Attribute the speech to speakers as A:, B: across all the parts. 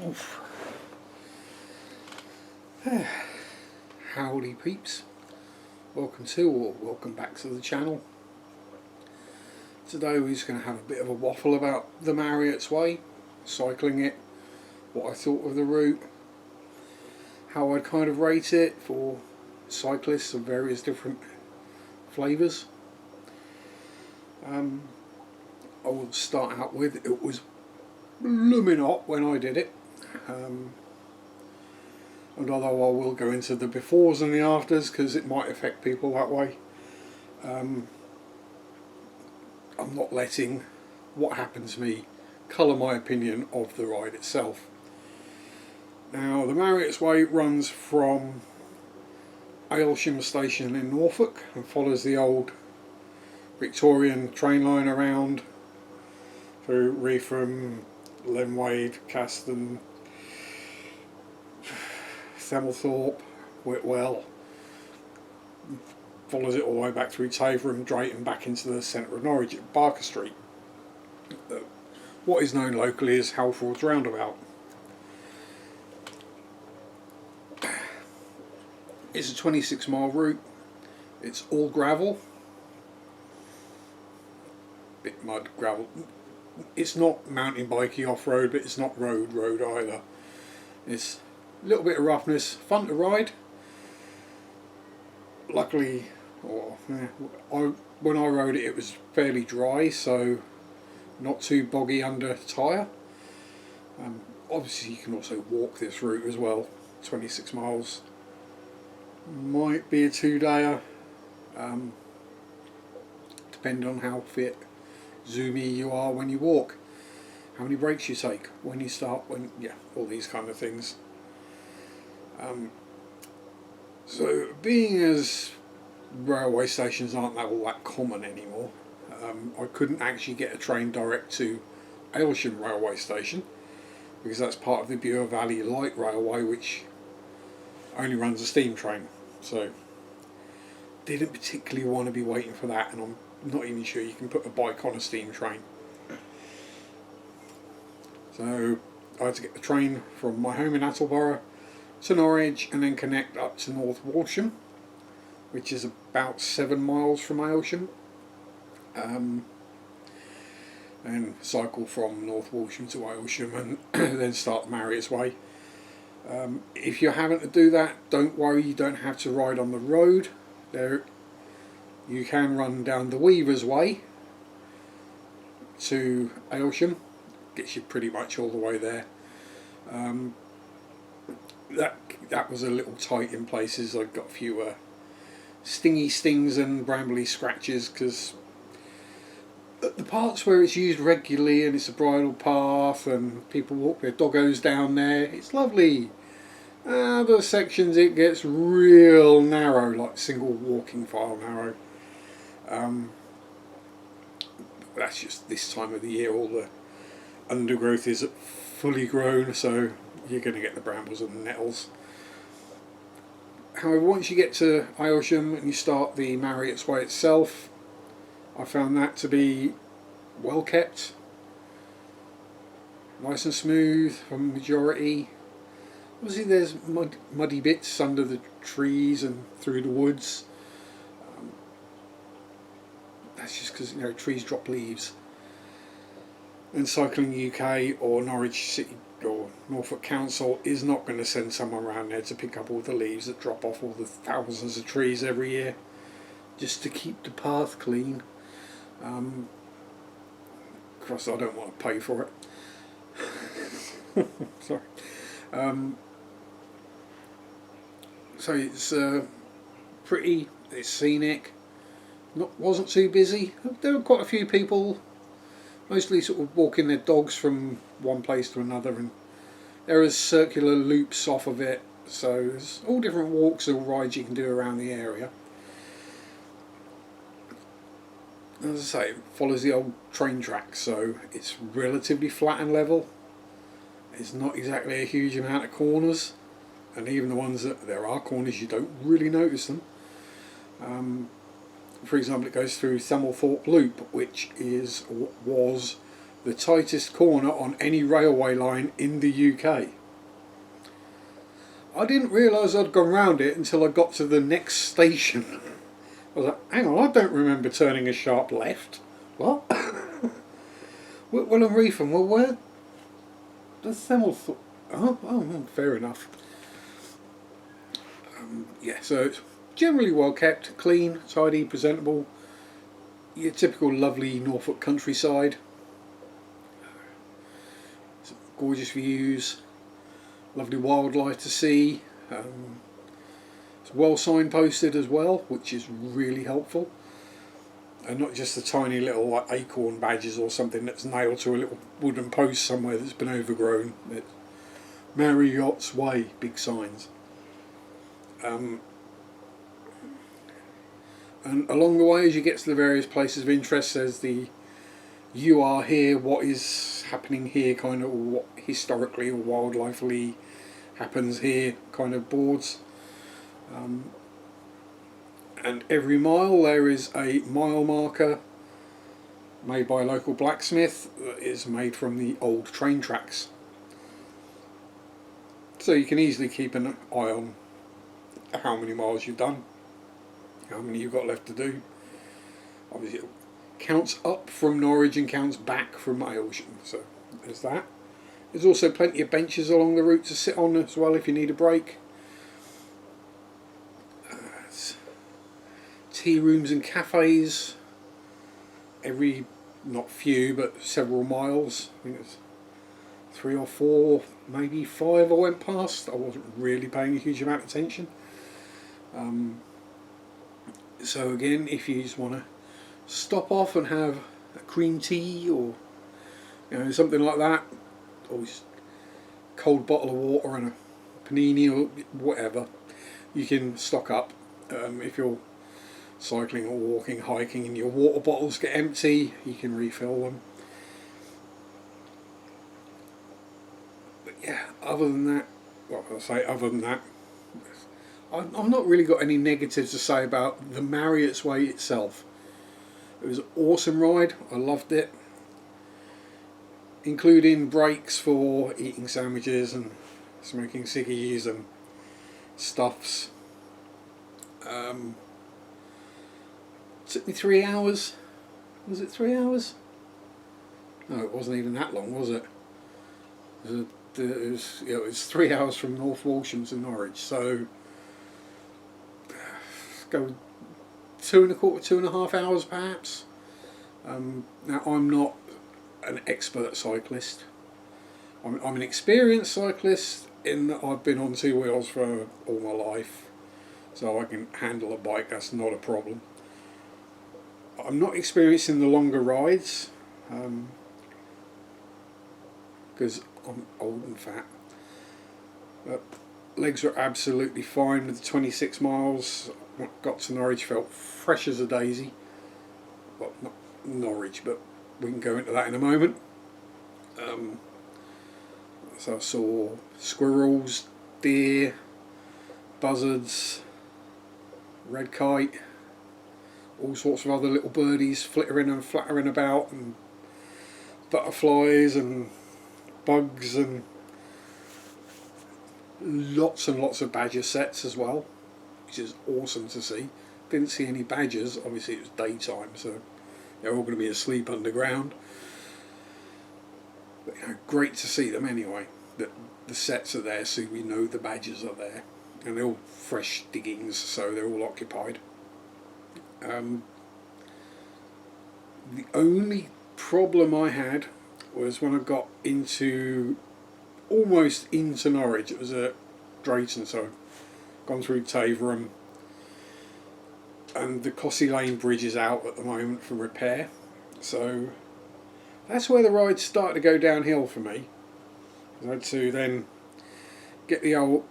A: Oof. Howdy peeps, welcome to or welcome back to the channel. Today we're just going to have a bit of a waffle about the Marriotts way, cycling it, what I thought of the route, how I'd kind of rate it for cyclists of various different flavours. I will start out with, it was blooming hot when I did it. And although I will go into the befores and the afters because it might affect people that way, I'm not letting what happened to me colour my opinion of the ride itself. Now, the Marriotts Way runs from Aylsham station in Norfolk and follows the old Victorian train line around through Reetham, Lenwade, Caston, Thelmthorpe, Whitwell, follows it all the way back through Taverham, Drayton, back into the centre of Norwich at Barker Street. What is known locally as Halford's Roundabout. It's a 26-mile route. It's all gravel, bit mud, gravel. It's not mountain bikey off-road, but it's not road either. It's a little bit of roughness, fun to ride. Luckily, when I rode it, it was fairly dry, so not too boggy under tyre. Obviously you can also walk this route as well. 26 miles might be a 2-dayer, depending on how fit, zoomy you are when you walk, how many breaks you take, when you start, all these kind of things. So being as railway stations aren't all that common anymore, I couldn't actually get a train direct to Aylsham railway station because that's part of the Bure Valley Light Railway, which only runs a steam train. So didn't particularly want to be waiting for that, and I'm not even sure you can put a bike on a steam train. So I had to get the train from my home in Attleborough to Norwich and then connect up to North Walsham, which is about 7 miles from Aylsham, and cycle from North Walsham to Aylsham and then start the Marriotts Way. If you're having to do that, don't worry, you don't have to ride on the road. You can run down the Weaver's Way to Aylsham, gets you pretty much all the way there. That was a little tight in places. I got a few stingy stings and brambly scratches because the parts where it's used regularly and it's a bridle path and people walk their doggos down there, it's lovely. Other sections it gets real narrow, like single walking file narrow. That's just this time of the year, all the undergrowth is fully grown, so you're going to get the brambles and the nettles. However, once you get to Aylsham and you start the Marriotts Way itself, I found that to be well kept, nice and smooth for the majority. Obviously there's muddy bits under the trees and through the woods. That's just because trees drop leaves. And Cycling UK or Norwich City or Norfolk Council is not going to send someone around there to pick up all the leaves that drop off all the thousands of trees every year just to keep the path clean. Of course, I don't want to pay for it. Sorry. So it's pretty, it's scenic, wasn't too busy. There were quite a few people, mostly sort of walking their dogs from one place to another, and there are circular loops off of it, so there's all different walks or rides you can do around the area. As I say, it follows the old train tracks, so it's relatively flat and level. It's not exactly a huge amount of corners, and even the ones that there are corners you don't really notice them. For example, it goes through Thelmthorpe Loop, which was the tightest corner on any railway line in the UK. I didn't realise I'd gone round it until I got to the next station. I was like, hang on, I don't remember turning a sharp left. What? Well, I'm Reefing. Well, where? The Themel. Oh, fair enough. Yeah, so it's generally well kept, clean, tidy, presentable. Your typical lovely Norfolk countryside. Some gorgeous views, lovely wildlife to see. It's well signposted as well, which is really helpful. And not just the tiny little like acorn badges or something that's nailed to a little wooden post somewhere that's been overgrown. It's Marriotts Way, big signs. And along the way, as you get to the various places of interest, there's the "you are here, what is happening here" kind of, or what historically or wildlifely happens here kind of boards. And every mile there is a mile marker made by a local blacksmith that is made from the old train tracks. So you can easily keep an eye on how many miles you've done, how many you've got left to do. Obviously it counts up from Norwich and counts back from Aylsham, so there's that. There's also plenty of benches along the route to sit on as well if you need a break. Tea rooms and cafes every, not few, but several miles. I think it's 3 or 4, maybe 5 I went past. I wasn't really paying a huge amount of attention. So again, if you just want to stop off and have a cream tea or something like that, or just a cold bottle of water and a panini or whatever, you can stock up. If you're cycling or walking, hiking, and your water bottles get empty, you can refill them. But yeah, other than that, I've not really got any negatives to say about the Marriotts Way itself. It was an awesome ride, I loved it, including breaks for eating sandwiches and smoking ciggies and stuffs. Took me 3 hours. Was it 3 hours? No, it wasn't even that long, was it? It was 3 hours from North Walsham to Norwich, so go 2.25, 2.5 hours perhaps. Now I'm not an expert cyclist. I'm an experienced cyclist in that I've been on 2 wheels for all my life, so I can handle a bike, that's not a problem. I'm not experiencing the longer rides because I'm old and fat. But legs were absolutely fine with the 26 miles. Got to Norwich, felt fresh as a daisy. Well, not Norwich, but we can go into that in a moment. So I saw squirrels, deer, buzzards, red kite, all sorts of other little birdies flittering and fluttering about, and butterflies and bugs, and lots of badger sets as well, which is awesome to see. Didn't see any badgers, obviously it was daytime, so they're all going to be asleep underground. But great to see them anyway. The sets are there, so we know the badgers are there, and they're all fresh diggings, so they're all occupied. The only problem I had was when I got almost into Norwich. It was at Drayton, so gone through Taverham, and the Cossey Lane Bridge is out at the moment for repair, so that's where the ride started to go downhill for me. I had to then get the old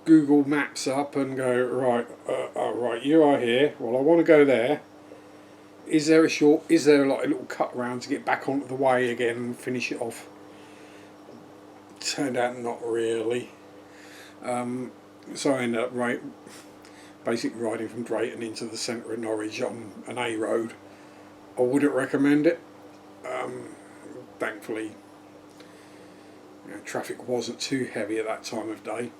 A: Google Maps up and go, right, you are here, well I want to go there. Is there like a little cut round to get back onto the way again and finish it off? Turned out not really. So I ended up basically riding from Drayton into the centre of Norwich on an A road. I wouldn't recommend it. thankfully, traffic wasn't too heavy at that time of day.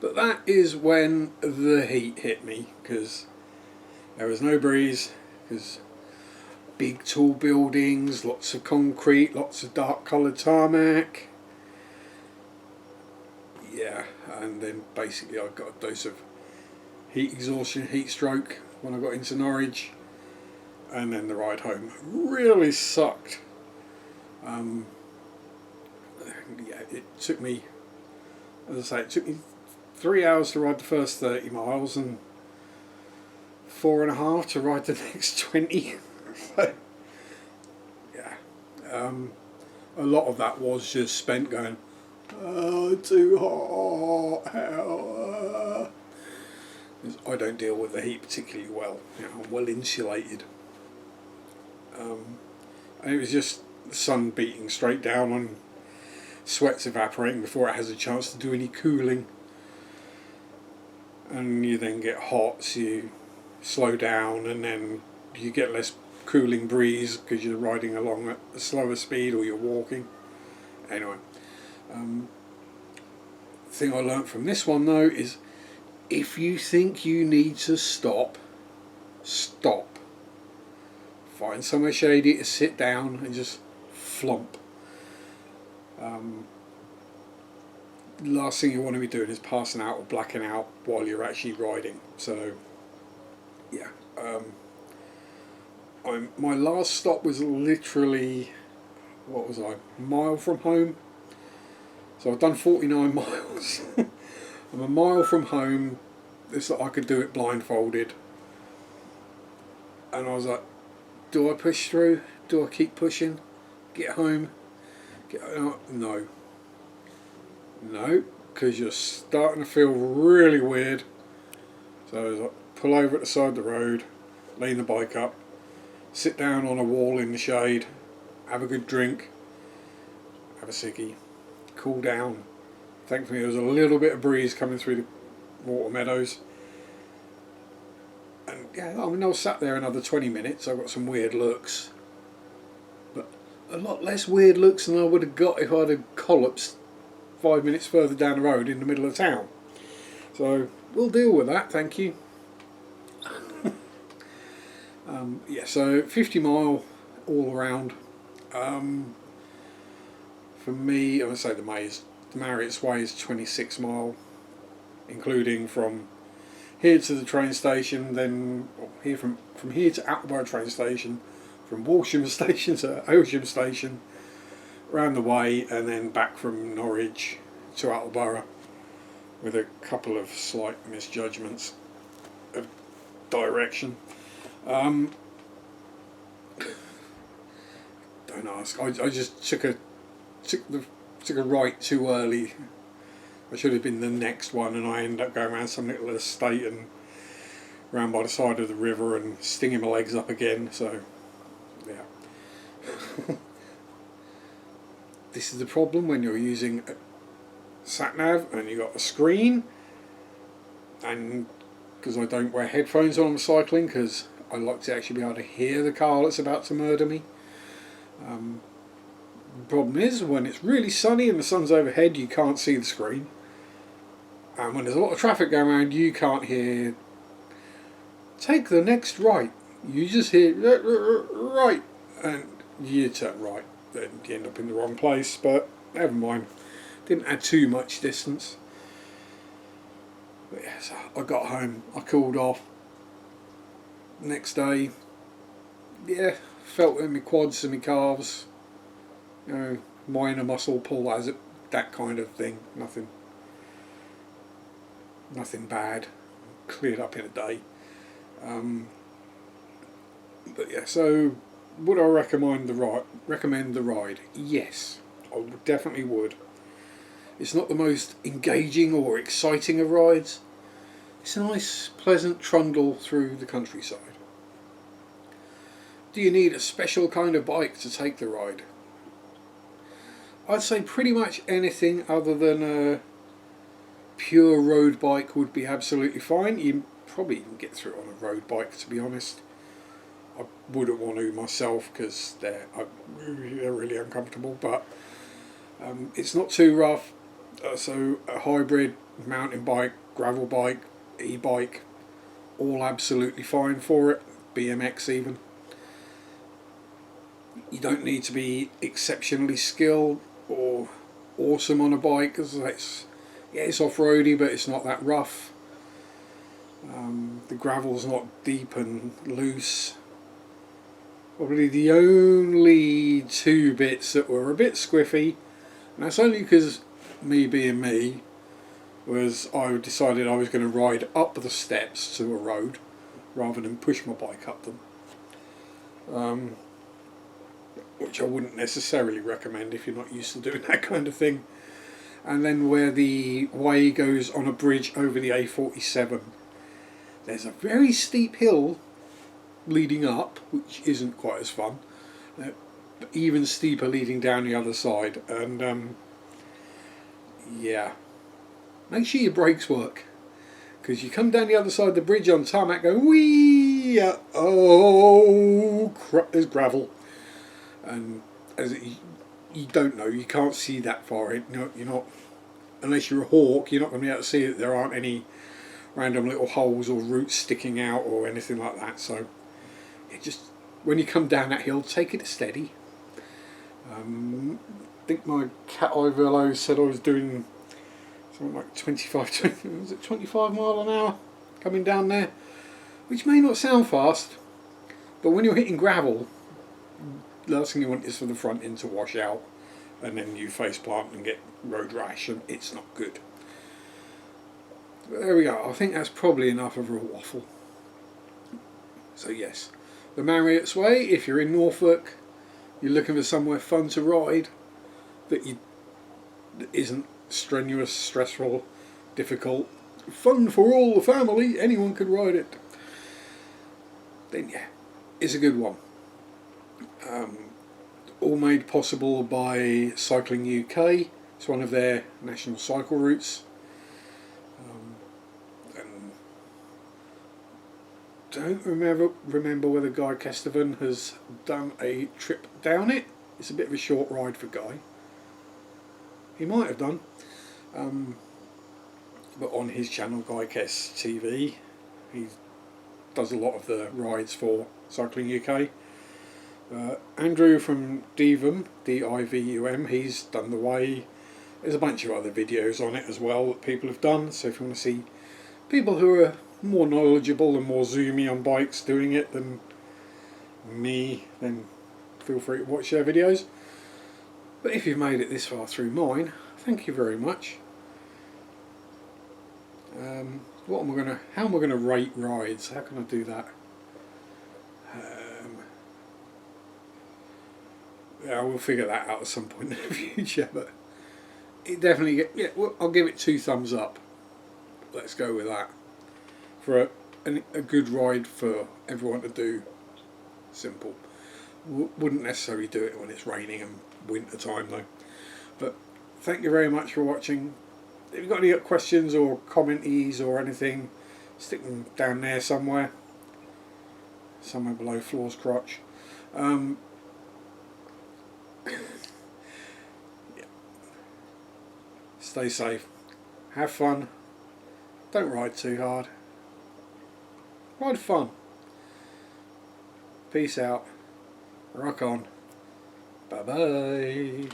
A: But that is when the heat hit me, because there was no breeze, because big tall buildings, lots of concrete, lots of dark coloured tarmac. Yeah, and then basically I got a dose of heat exhaustion, heat stroke when I got into Norwich, and then the ride home really sucked. Yeah, it took me, as I say, it took me 3 hours to ride the first 30 miles and 4.5 to ride the next 20. So, yeah, a lot of that was just spent going, oh, too hot, hell. I don't deal with the heat particularly well. I'm well insulated. And it was just the sun beating straight down on sweat's evaporating before it has a chance to do any cooling. And you then get hot, so you slow down, and then you get less cooling breeze because you're riding along at a slower speed or you're walking. Anyway, the thing I learnt from this one though is, if you think you need to stop, stop. Find somewhere shady to sit down and just flump. Last thing you want to be doing is passing out or blacking out while you're actually riding. So, yeah. My last stop was literally, what was I, a mile from home? So I've done 49 miles. I'm a mile from home. It's like I could do it blindfolded. And I was like, do I push through? Do I keep pushing? Get home? No. No, because you're starting to feel really weird. So I was like, pull over at the side of the road, lean the bike up, sit down on a wall in the shade, have a good drink, have a ciggy, cool down. Thankfully there was a little bit of breeze coming through the water meadows. And yeah, I mean, I was sat there another 20 minutes. I got some weird looks, but a lot less weird looks than I would have got if I'd have collapsed 5 minutes further down the road in the middle of town. So we'll deal with that, thank you. Yeah, so 50 mile all around. For me, I would say the Marriotts way is 26 mile, including from here to the train station, then here from here to Attleborough train station, from Walsham station to Aylsham station, round the way, and then back from Norwich to Attleborough, with a couple of slight misjudgments of direction. Don't ask. I just took a right too early. I should have been the next one, and I ended up going around some little estate and round by the side of the river and stinging my legs up again. So, yeah. This is the problem when you're using a sat-nav and you've got a screen, and because I don't wear headphones when I'm cycling, because I like to actually be able to hear the car that's about to murder me. The problem is, when it's really sunny and the sun's overhead, you can't see the screen. And when there's a lot of traffic going around, you can't hear, take the next right. You just hear, right, and you turn right. Then you end up in the wrong place, but never mind. Didn't add too much distance. But yeah, so I got home, I cooled off. Next day, yeah, felt it in my quads and my calves. Minor muscle pull, as it, that kind of thing. Nothing bad. Cleared up in a day. But yeah, so would I recommend the ride? Yes, I definitely would. It's not the most engaging or exciting of rides. It's a nice, pleasant trundle through the countryside. Do you need a special kind of bike to take the ride? I'd say pretty much anything other than a pure road bike would be absolutely fine. You probably can get through it on a road bike, to be honest. I wouldn't want to myself because they're really uncomfortable, but it's not too rough. So a hybrid, mountain bike, gravel bike, e-bike, all absolutely fine for it. BMX even. You don't need to be exceptionally skilled or awesome on a bike because it's off-roady, but it's not that rough. The gravel's not deep and loose. Probably the only two bits that were a bit squiffy, and that's only because me being me, was I decided I was going to ride up the steps to a road rather than push my bike up them, which I wouldn't necessarily recommend if you're not used to doing that kind of thing. And then where the way goes on a bridge over the A47, there's a very steep hill leading up, which isn't quite as fun, but even steeper leading down the other side. And yeah, make sure your brakes work, because you come down the other side of the bridge on tarmac going wee, oh crap, there's gravel, and you don't know, you can't see that far in. You're not, unless you're a hawk, you're not going to be able to see that there aren't any random little holes or roots sticking out or anything like that. So it just, when you come down that hill, take it steady. I think my cat eye velo said I was doing something like 25 mile an hour coming down there, which may not sound fast, but when you're hitting gravel, the last thing you want is for the front end to wash out and then you face plant and get road rash, and it's not good. But there we go. I think that's probably enough of a waffle. So yes, the Marriotts way, if you're in Norfolk, you're looking for somewhere fun to ride that isn't strenuous, stressful, difficult, fun for all the family, anyone could ride it, then yeah, it's a good one. All made possible by Cycling UK. It's one of their national cycle routes. And don't remember whether Guy Kestevan has done a trip down it. It's a bit of a short ride for Guy. He might have done. But on his channel, Guy Kest TV, he does a lot of the rides for Cycling UK. Andrew from Divum, D-I-V-U-M, he's done the way. There's a bunch of other videos on it as well that people have done, so if you want to see people who are more knowledgeable and more zoomy on bikes doing it than me, then feel free to watch their videos. But if you've made it this far through mine, thank you very much. How am I gonna rate rides? How can I do that? Yeah, we'll figure that out at some point in the future. But it definitely I'll give it 2 thumbs up. Let's go with that for a good ride for everyone to do. Simple. Wouldn't necessarily do it when it's raining and winter time though. But thank you very much for watching. If you've got any questions or commenties or anything, stick them down there somewhere below Floor's crotch. Yeah. Stay safe, have fun, don't ride too hard, ride fun. Peace out, rock on, bye bye.